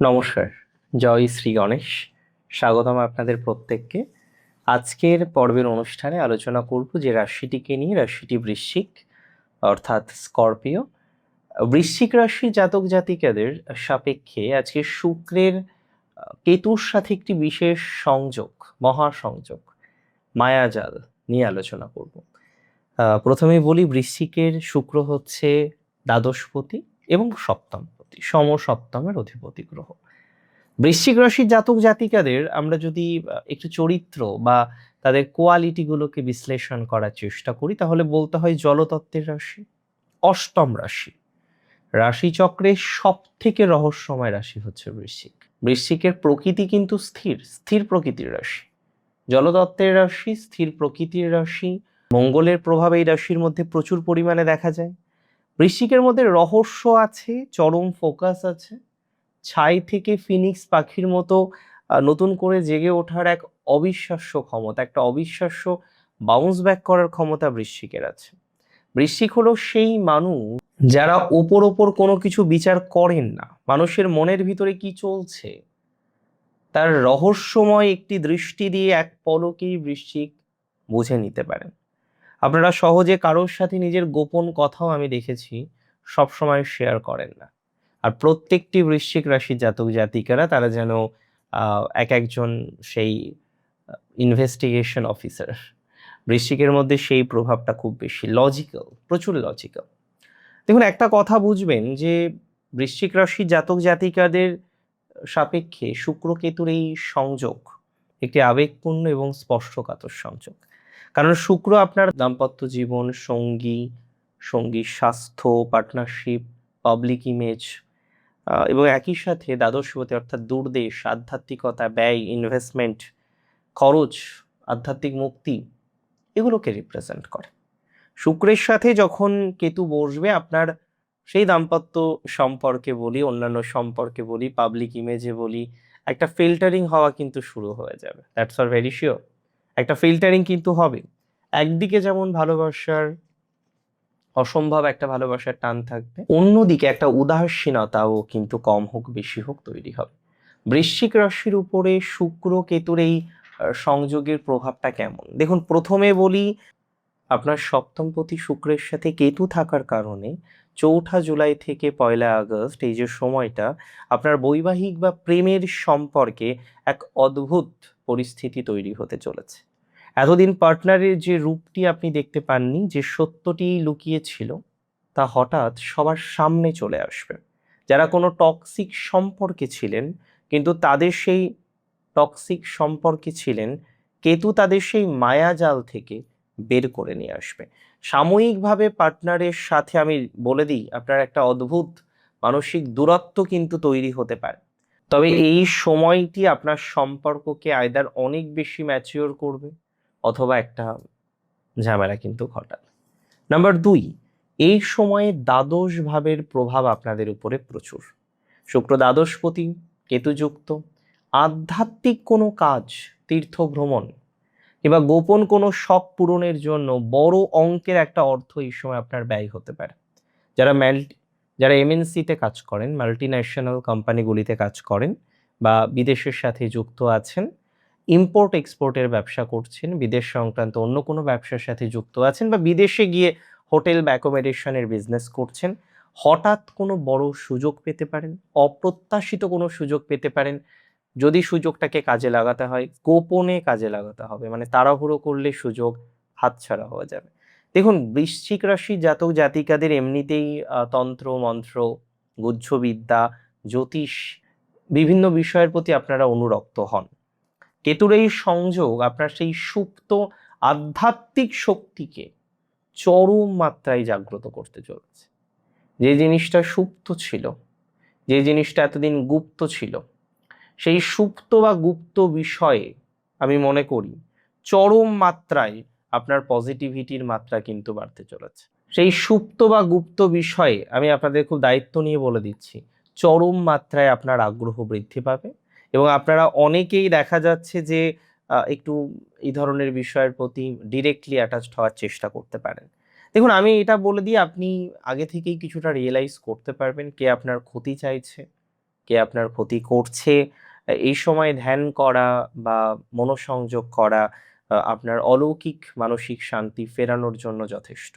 নমস্কার, জয় শ্রী গণেশ। স্বাগতম আপনাদের প্রত্যেককে। আজকের পর্বের অনুষ্ঠানে আলোচনা করব যে রাশিটিকে নিয়ে, রাশিটি বৃশ্চিক অর্থাৎ স্করপিও। বৃশ্চিক রাশির জাতক জাতিকাদের সাপেক্ষে আজকে শুক্রের কেতুর সাথে একটি বিশেষ সংযোগ, মহাসংযোগ, মায়াজাল নিয়ে আলোচনা করব। প্রথমে বলি, বৃশ্চিকের শুক্র হচ্ছে দ্বাদশপতি এবং সপ্তমপতি, সমসপ্তমের অধিপতি গ্রহ। বৃশ্চিক রাশির জাতক জাতিকাদের আমরা যদি একটু চরিত্র বা তাদের কোয়ালিটি গুলোকে বিশ্লেষণ করার চেষ্টা করি, তাহলে বলতে হয় জলতত্ত্বের রাশি, অষ্টম রাশি। রাশিচক্রের সব থেকে রহস্যময় রাশি হচ্ছে বৃশ্চিক। বৃশ্চিকের প্রকৃতি কিন্তু স্থির, স্থির প্রকৃতির রাশি, জলতত্ত্বের রাশি, স্থির প্রকৃতির রাশি। মঙ্গলের প্রভাব এই রাশির মধ্যে প্রচুর পরিমাণে দেখা যায়। বৃশ্চিকের মধ্যে রহস্য আছে, চরম ফোকাস আছে। ছাই থেকে ফিনিক্স পাখির মতো নতুন করে জেগে ওঠার এক অবিশ্বাস্য ক্ষমতা, একটা অবিশ্বাস্য বাউন্স ব্যাক করার ক্ষমতা বৃশ্চিকের আছে। বৃশ্চিক হলো সেই মানুষ যারা ওপর ওপর কোনো কিছু বিচার করেন না, মানুষের মনের ভিতরে কি চলছে তার রহস্যময় একটি দৃষ্টি দিয়ে এক পলকেই বৃশ্চিক বুঝে নিতে পারেন। আপনারা সহজে কারোর সাথে নিজের গোপন কথাও আমি দেখেছি সবসময় শেয়ার করেন না। আর প্রত্যেকটি বৃশ্চিক রাশির জাতক জাতিকারা তারা যেন এক একজন সেই ইনভেস্টিগেশন অফিসার। বৃশ্চিকের মধ্যে সেই প্রভাবটা খুব বেশি, লজিক্যাল, প্রচুর লজিক্যাল। দেখুন, একটা কথা বুঝবেন যে বৃশ্চিক রাশির জাতক জাতিকাদের সাপেক্ষে শুক্র কেতুর এই সংযোগ একটি আবেগপূর্ণ এবং স্পর্শকাতর সংযোগ। কারণ শুক্র আপনার দাম্পত্য জীবন, সঙ্গী স্বাস্থ্য, পার্টনারশিপ, পাবলিক ইমেজ এবং একই সাথে দ্বাদশপতি অর্থাৎ দূরদেশ, আধ্যাত্মিকতা, ব্যয়, ইনভেস্টমেন্ট, খরচ, আধ্যাত্মিক মুক্তি, এগুলোকে রিপ্রেজেন্ট করে। শুক্রের সাথে যখন কেতু বসবে, আপনার সেই দাম্পত্য সম্পর্কে বলি, অন্যান্য সম্পর্কে বলি, পাবলিক ইমেজে বলি, একটা ফিল্টারিং হওয়া কিন্তু শুরু হয়ে যাবে। That's are very sure. একটা ফিল্টারিং কিন্তু হবে। একদিকে যেমন ভালোবাসার অসম্ভব একটা ভালোবাসার টান থাকবে, অন্যদিকে একটা উদাসীনতাও কিন্তু কম হোক বেশি হোক তৈরি হবে। বৃশ্চিক রাশির উপরে শুক্র কেতুর এই সংযোগের প্রভাবটা কেমন দেখুন। প্রথমে বলি, আপনার সপ্তমপতি শুক্রের সাথে কেতু থাকার কারণে ৪ঠা জুলাই থেকে ১লা আগস্ট এই যে সময়টা, আপনার বৈবাহিক বা প্রেমের সম্পর্কে এক অদ্ভুত পরিস্থিতি তৈরি হতে চলেছে। এতদিন পার্টনারের যে রূপটি আপনি দেখতে পাননি, যে সত্যটি লুকিয়ে ছিল, তা হঠাৎ সবার সামনে চলে আসবে। যারা কোনো টক্সিক সম্পর্কে ছিলেন, কিন্তু তাদের সেই টক্সিক সম্পর্কে ছিলেন, কেতু তাদের সেই মায়াজাল থেকে বের করে নিয়ে আসবে। সাময়িকভাবে পার্টনারের সাথে আমি বলে দিই, আপনার একটা অদ্ভুত মানসিক দূরত্ব কিন্তু তৈরি হতে পারে। তবে এই সময়টি আপনার সম্পর্ককে আইদার অনেক বেশি ম্যাচিওর করবে অথবা একটা ঝামেলা কিন্তু ঘটাবে। নাম্বার ২, এই সময়ে দ্বাদশ ভাবের প্রভাব আপনাদের উপরে প্রচুর। শুক্র দ্বাদশপতি, কেতুযুক্ত। আধ্যাত্মিক কোনো কাজ, তীর্থ ভ্রমণ কিংবা গোপন কোনো শখ পূরণের জন্য বড় অঙ্কের একটা অর্থ এই সময় আপনার ব্যয় হতে পারে। যারা যারা এমএনসিতে কাজ করেন, মাল্টি ন্যাশনাল কোম্পানিগুলিতে কাজ করেন, বা বিদেশের সাথে যুক্ত আছেন, ইম্পোর্ট এক্সপোর্টের ব্যবসা করছেন, বিদেশ সংক্রান্ত অন্য কোনো ব্যবসার সাথে যুক্ত আছেন, বা বিদেশে গিয়ে হোটেল বা অ্যাকোমোডেশনের বিজনেস করছেন, হঠাৎ কোনো বড় সুযোগ পেতে পারেন, অপ্রত্যাশিত কোনো সুযোগ পেতে পারেন। যদি সুযোগটাকে কাজে লাগাতে হয়, গোপনে কাজে লাগাতে হবে, মানে তাড়াহুড়ো করলে সুযোগ হাতছাড়া হয়ে যাবে। দেখুন, বৃশ্চিক রাশি জাতক জাতিকাদের এমনিতেই তন্ত্র মন্ত্র, গুহ্যবিদ্যা, জ্যোতিষ, বিভিন্ন বিষয়ের প্রতি আপনারা অনুরক্ত হন। কেতুর এই সংযোগ আপনার সেই সুপ্ত আধ্যাত্মিক শক্তিকে চরম মাত্রায় জাগ্রত করতে চলেছে। যে জিনিসটা সুপ্ত ছিল, যে জিনিসটা এতদিন গুপ্ত ছিল, সেই সুপ্ত বা গুপ্ত বিষয়ে আমি মনে করি চরম মাত্রায় আপনার পজিটিভিটির মাত্রা কিন্তু বাড়তে চলেছে। সেই সুপ্ত বা গুপ্ত বিষয়ে আমি আপনাদের খুব দায়িত্ব নিয়ে বলে দিচ্ছি, চরম মাত্রায় আপনার আগ্রহ বৃদ্ধি পাবে এবং আপনারা অনেকেই দেখা যাচ্ছে যে একটু এই ধরনের বিষয়ের প্রতি ডিরেক্টলি অ্যাটাচড হওয়ার চেষ্টা করতে পারেন। দেখুন, আমি এটা বলে দিই, আপনি আগে থেকেই কিছুটা রিয়েলাইজ করতে পারবেন কে আপনার ক্ষতি চাইছে, কে আপনার ক্ষতি করছে, এই সময় ধ্যান করা বা মনোসংযোগ করা আপনার অলৌকিক মানসিক শান্তি ফেরানোর জন্য যথেষ্ট।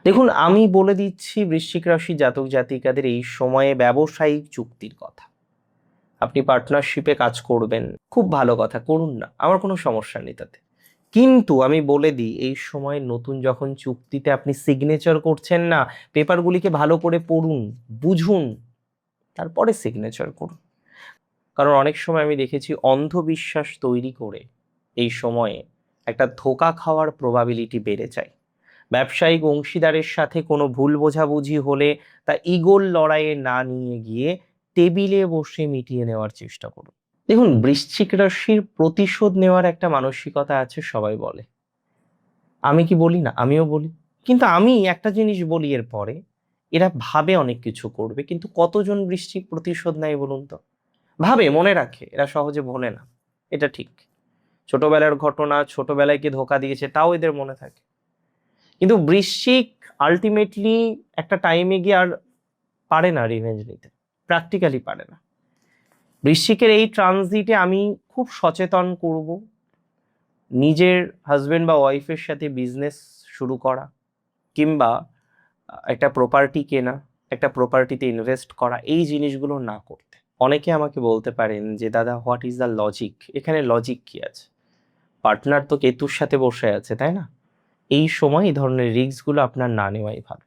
দেখুন, আমি বলে দিচ্ছি বৃশ্চিক রাশি জাতক জাতিকাদের এই সময়ে ব্যবসায়িক চুক্তির কথা। আপনি পার্টনারশিপে কাজ করবেন, খুব ভালো কথা, করুন না, আমার কোনো সমস্যা নেই তাতে। কিন্তু আমি বলে দিই, এই সময় নতুন যখন চুক্তিতে আপনি সিগনেচার করছেন না, পেপারগুলিকে ভালো করে পড়ুন, বুঝুন, তারপরে সিগনেচার করুন। কারণ অনেক সময় আমি দেখেছি অন্ধবিশ্বাস তৈরি করে এই সময়ে একটা ধোঁকা খাওয়ার প্রবাবিলিটি বেড়ে যায়। ব্যবসায়িক অংশীদারের সাথে কোনো ভুল বোঝাবুঝি হলে তা ইগোর লড়াইয়ে না নিয়ে গিয়ে টেবিলে বসে মিটিয়ে নেওয়ার চেষ্টা করুন। দেখুন, বৃশ্চিক রাশির প্রতিশোধ নেওয়ার একটা মানসিকতা আছে, সবাই বলে। আমি কি বলি না? আমিও বলি। কিন্তু আমি একটা জিনিস বলি এর পরে, এরা ভাবে অনেক কিছু করবে, কিন্তু কতজন বৃশ্চিক প্রতিশোধ নেয় বলুন তো? ভাবে, মনে রাখে, এরা সহজে ভোলে না, এটা ঠিক। ছোটবেলার ঘটনা, ছোটবেলায় কে ধোঁকা দিয়েছে তাও এদের মনে থাকে। কিন্তু বৃশ্চিক আলটিমেটলি একটা টাইমে গিয়ে আর পারে না রিভেঞ্জ নিতে, প্র্যাকটিক্যালি পারে না। বৃশ্চিকের এই ট্রানজিটে আমি খুব সচেতন করব, নিজের হাজবেন্ড বা ওয়াইফের সাথে বিজনেস শুরু করা, কিংবা একটা প্রপার্টি কেনা, একটা প্রপার্টিতে ইনভেস্ট করা, এই জিনিসগুলো না করতে। অনেকে আমাকে বলতে পারেন যে দাদা, হোয়াট ইজ দ্য লজিক? এখানে লজিক কি আছে? পার্টনার তো কেতুর সাথে বসে আছে, তাই না? এই সময় এই ধরনের রিস্কগুলো আপনার না নেওয়াই ভালো।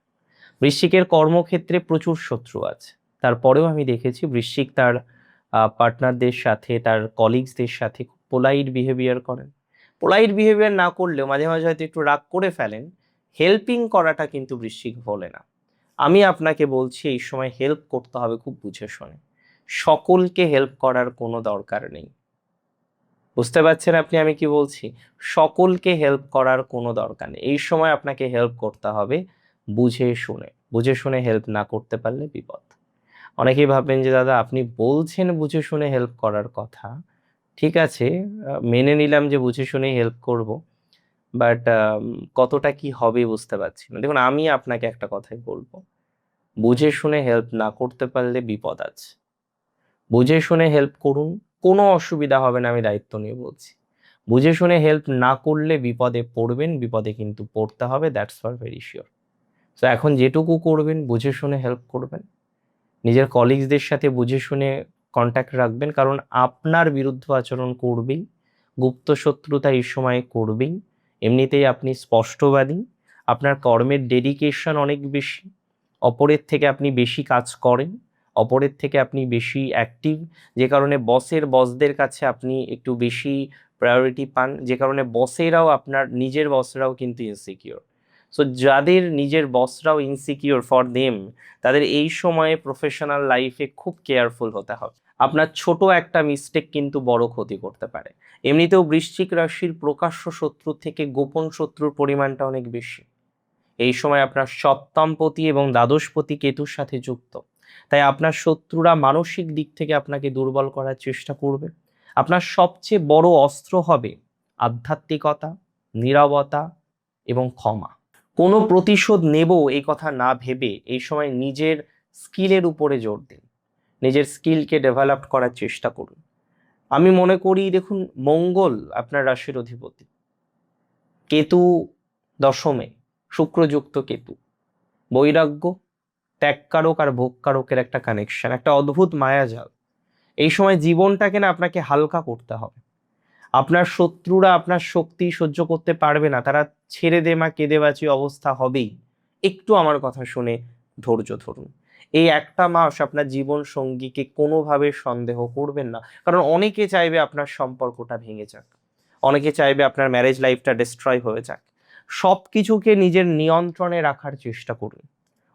বৃশ্চিকের কর্মক্ষেত্রে প্রচুর শত্রু আছে, তারপরেও আমি দেখেছি বৃশ্চিক তার পার্টনারদের সাথে, তার কলিগসদের সাথে খুব পোলাইট বিহেভিয়ার করেন। পোলাইট বিহেভিয়ার না করলেও মাঝে মাঝে হয়তো একটু রাগ করে ফেলেন, হেল্পিং করাটা কিন্তু বৃশ্চিক ভোলে না। আমি আপনাকে বলছি, এই সময় হেল্প করতে হবে খুব বুঝে শুনে। সকলকে হেল্প করার কোনো দরকার নেই। বুঝতে পারছেন আপনি আমি কি বলছি? সকলকে হেল্প করার কোনো দরকার নেই। এই সময় আপনাকে হেল্প করতে হবে বুঝে শুনে। বুঝে শুনে হেল্প না করতে পারলে বিপদ। অনেকেই ভাববেন যে দাদা, আপনি বলছেন বুঝে শুনে হেল্প করার কথা, ঠিক আছে, মেনে নিলাম যে বুঝে শুনেই হেল্প করব, বাট কতটা কি হবে বুঝতে পারছি না। দেখুন, আমি আপনাকে একটা কথাই বলবো, বুঝে শুনে হেল্প না করতে পারলে বিপদ আছে। বুঝে শুনে হেল্প করুন, কোনো অসুবিধা হবে না, আমি দায়িত্ব নিয়ে বলছি। বুঝে শুনে হেল্প না করলে বিপদে পড়বেন, বিপদে কিন্তু পড়তে হবে, দ্যাটস ফর ভেরি শিওর। তো এখন যেটুকু করবেন বুঝে শুনে হেল্প করবেন, নিজের কলিগসদের সাথে বুঝে শুনে কন্ট্যাক্ট রাখবেন, কারণ আপনার বিরুদ্ধ আচরণ করবেই, গুপ্ত শত্রুতা এই সময় করবেই। এমনিতেই আপনি স্পষ্টবাদী, আপনার কর্মের ডেডিকেশন অনেক বেশি, অপরের থেকে আপনি বেশি কাজ করেন, অপরের থেকে আপনি বেশি অ্যাক্টিভ, যে কারণে বসদের কাছে আপনি একটু বেশি প্রায়োরিটি পান, যে কারণে বসেরাও, আপনার নিজের বসরাও কিন্তু ইনসিকিওর। সো যাদের নিজের বসরাও ইনসিকিওর ফর দেম, তাদের এই সময়ে প্রফেশনাল লাইফে খুব কেয়ারফুল হতে হবে। আপনার ছোট একটা মিস্টেক কিন্তু বড় ক্ষতি করতে পারে। এমনিতেও বৃশ্চিক রাশির প্রকাশ্য শত্রুর থেকে গোপন শত্রুর পরিমাণটা অনেক বেশি। এই সময় আপনার সপ্তমপতি এবং দ্বাদশপতি কেতুর সাথে যুক্ত, তাই আপনার শত্রুরা মানসিক দিক থেকে আপনাকে দুর্বল করার চেষ্টা করবে। আপনার সবচেয়ে বড় অস্ত্র হবে আধ্যাত্মিকতা, নীরবতা এবং ক্ষমা। কোনো প্রতিশোধ নেব এই কথা না ভেবে এই সময় নিজের স্কিলের উপরে জোর দিন, নিজের স্কিলকে ডেভেলপ করার চেষ্টা করুন। আমি মনে করি, দেখুন, মঙ্গল আপনার রাশির অধিপতি, কেতু দশমে, শুক্রযুক্ত কেতু, বৈরাগ্য, ত্যাগকারক আর ভোগকারকের একটা কানেকশন, একটা অদ্ভুত মায়াজাল। এই সময় জীবনটাকে না আপনাকে হালকা করতে হবে। আপনার শত্রুরা আপনার শক্তি সহ্য করতে পারবে না, তারা ছেড়ে দে মা কেঁদে বাঁচি অবস্থা হবেই। একটু আমার কথা শুনে ধৈর্য ধরুন। এই একটা মাস আপনার জীবন সঙ্গীকে কোনোভাবে সন্দেহ করবেন না, কারণ অনেকে চাইবে আপনার সম্পর্কটা ভেঙে যাক, অনেকে চাইবে আপনার ম্যারেজ লাইফটা ডিস্ট্রয় হয়ে যাক। সব কিছুকে নিজের নিয়ন্ত্রণে রাখার চেষ্টা করুন।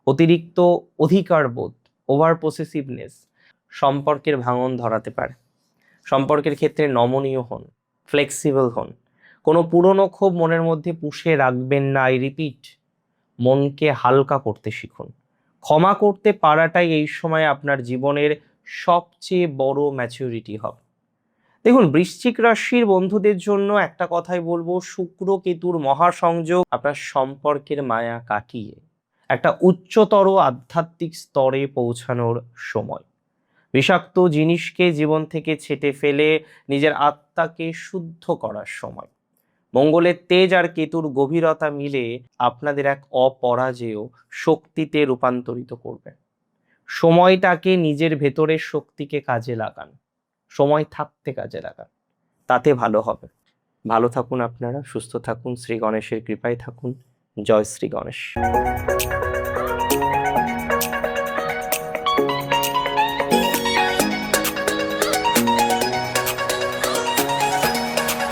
অতিরিক্ত অধিকার বোধ, ওভার পসেসিভনেস সম্পর্কের ভাঙন ধরাতে পারে। সম্পর্কের ক্ষেত্রে নমনীয় হন, ফ্লেক্সিবল হন, কোনো পুরনো ক্ষোভ মনের মধ্যে পুষে রাখবেন না। আই রিপিট, মনকে হালকা করতে শিখুন। ক্ষমা করতে পারাটাই এই সময় আপনার জীবনের সবচেয়ে বড় ম্যাচুরিটি হবে। দেখুন, বৃশ্চিক রাশির বন্ধুদের জন্য একটা কথাই বলবো, শুক্র কেতুর মহাসংযোগ আপনার সম্পর্কের মায়া কাটিয়ে একটা উচ্চতর আধ্যাত্মিক স্তরে পৌঁছানোর সময়। বিষাক্ত জিনিসকে জীবন থেকে ছেঁটে ফেলে নিজের আত্মাকে শুদ্ধ করার সময়। মঙ্গলের তেজ আর কেতুর গভীরতা মিলে আপনাদের এক অপরাজেয় শক্তিতে রূপান্তরিত করবে। সময়টাকে নিজের ভেতরের শক্তিকে কাজে লাগান, সময় থাকতে কাজে লাগান, তাতে ভালো হবে। ভালো থাকুন আপনারা, সুস্থ থাকুন, শ্রী গণেশের কৃপায় থাকুন। জয় শ্রী গণেশ।